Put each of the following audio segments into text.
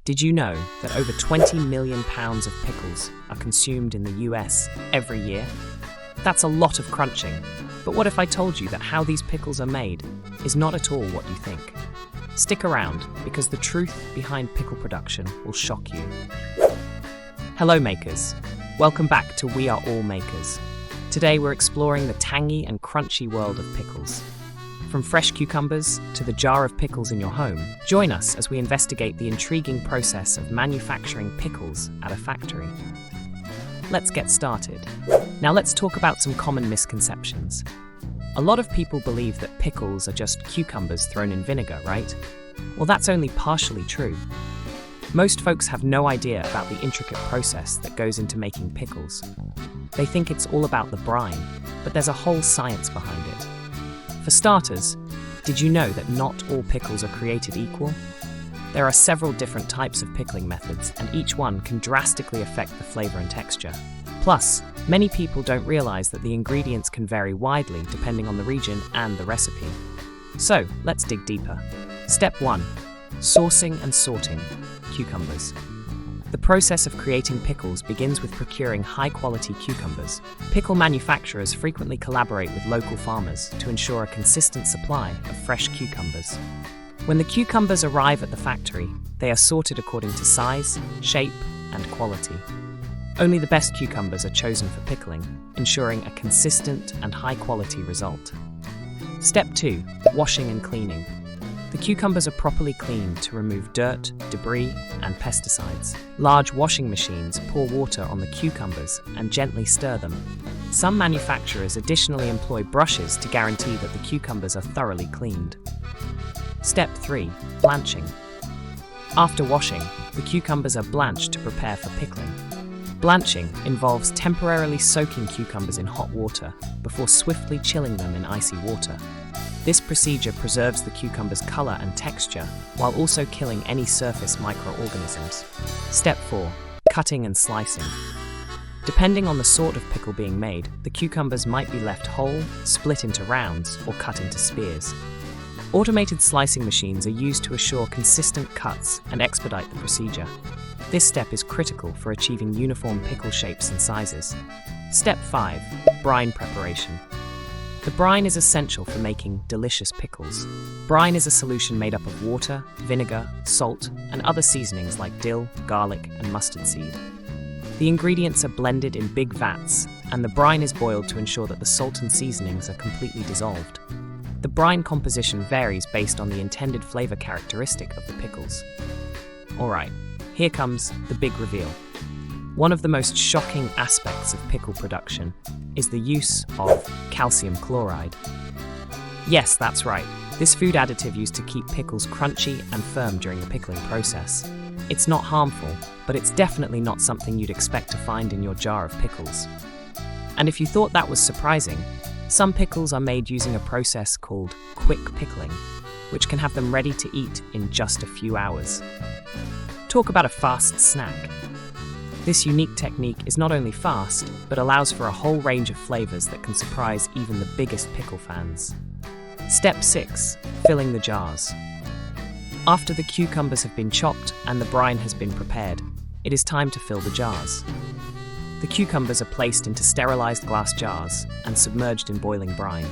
Did you know that over 20 million pounds of pickles are consumed in the US every year? That's a lot of crunching. But what if I told you that how these pickles are made is not at all what you think? Stick around, because the truth behind pickle production will shock you. Hello makers, welcome back to We Are All Makers. Today we're exploring the tangy and crunchy world of pickles. From fresh cucumbers to the jar of pickles in your home, join us as we investigate the intriguing process of manufacturing pickles at a factory. Let's get started. Now let's talk about some common misconceptions. A lot of people believe that pickles are just cucumbers thrown in vinegar, right? Well, that's only partially true. Most folks have no idea about the intricate process that goes into making pickles. They think it's all about the brine, but there's a whole science behind it. For starters, did you know that not all pickles are created equal? There are several different types of pickling methods, and each one can drastically affect the flavor and texture. Plus, many people don't realize that the ingredients can vary widely depending on the region and the recipe. So, let's dig deeper. Step 1. Sourcing and sorting cucumbers. The process of creating pickles begins with procuring high-quality cucumbers. Pickle manufacturers frequently collaborate with local farmers to ensure a consistent supply of fresh cucumbers. When the cucumbers arrive at the factory, they are sorted according to size, shape, and quality. Only the best cucumbers are chosen for pickling, ensuring a consistent and high-quality result. Step 2. Washing and cleaning. The cucumbers are properly cleaned to remove dirt, debris, and pesticides. Large washing machines pour water on the cucumbers and gently stir them. Some manufacturers additionally employ brushes to guarantee that the cucumbers are thoroughly cleaned. Step 3. Blanching. After washing, the cucumbers are blanched to prepare for pickling. Blanching involves temporarily soaking cucumbers in hot water before swiftly chilling them in icy water. This procedure preserves the cucumber's color and texture while also killing any surface microorganisms. Step 4. Cutting and slicing. Depending on the sort of pickle being made, the cucumbers might be left whole, split into rounds, or cut into spears. Automated slicing machines are used to assure consistent cuts and expedite the procedure. This step is critical for achieving uniform pickle shapes and sizes. Step 5. Brine preparation. The brine is essential for making delicious pickles. Brine is a solution made up of water, vinegar, salt, and other seasonings like dill, garlic, and mustard seed. The ingredients are blended in big vats, and the brine is boiled to ensure that the salt and seasonings are completely dissolved. The brine composition varies based on the intended flavor characteristic of the pickles. Alright, here comes the big reveal. One of the most shocking aspects of pickle production is the use of calcium chloride. Yes, that's right. This food additive used to keep pickles crunchy and firm during the pickling process. It's not harmful, but it's definitely not something you'd expect to find in your jar of pickles. And if you thought that was surprising, some pickles are made using a process called quick pickling, which can have them ready to eat in just a few hours. Talk about a fast snack. This unique technique is not only fast, but allows for a whole range of flavors that can surprise even the biggest pickle fans. Step 6. Filling the jars. After the cucumbers have been chopped and the brine has been prepared, it is time to fill the jars. The cucumbers are placed into sterilized glass jars and submerged in boiling brine.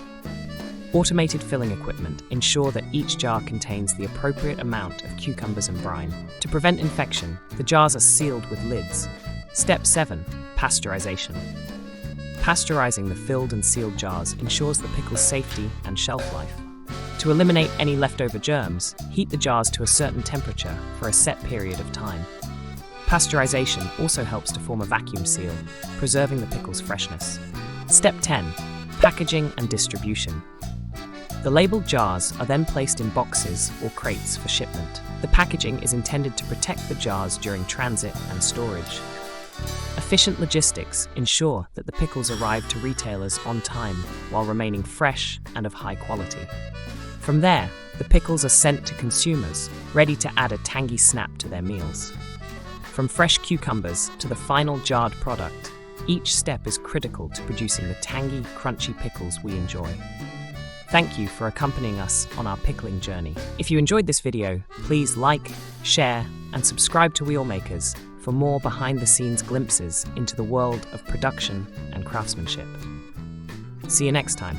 Automated filling equipment ensure that each jar contains the appropriate amount of cucumbers and brine. To prevent infection, the jars are sealed with lids. Step 7. Pasteurization. Pasteurizing the filled and sealed jars ensures the pickle's safety and shelf life. To eliminate any leftover germs, heat the jars to a certain temperature for a set period of time. Pasteurization also helps to form a vacuum seal, preserving the pickle's freshness. Step 10. Packaging and distribution. The labeled jars are then placed in boxes or crates for shipment. The packaging is intended to protect the jars during transit and storage. Efficient logistics ensure that the pickles arrive to retailers on time while remaining fresh and of high quality. From there, the pickles are sent to consumers, ready to add a tangy snap to their meals. From fresh cucumbers to the final jarred product, each step is critical to producing the tangy, crunchy pickles we enjoy. Thank you for accompanying us on our pickling journey. If you enjoyed this video, please like, share, and subscribe to Wheelmakers for more behind-the-scenes glimpses into the world of production and craftsmanship. See you next time.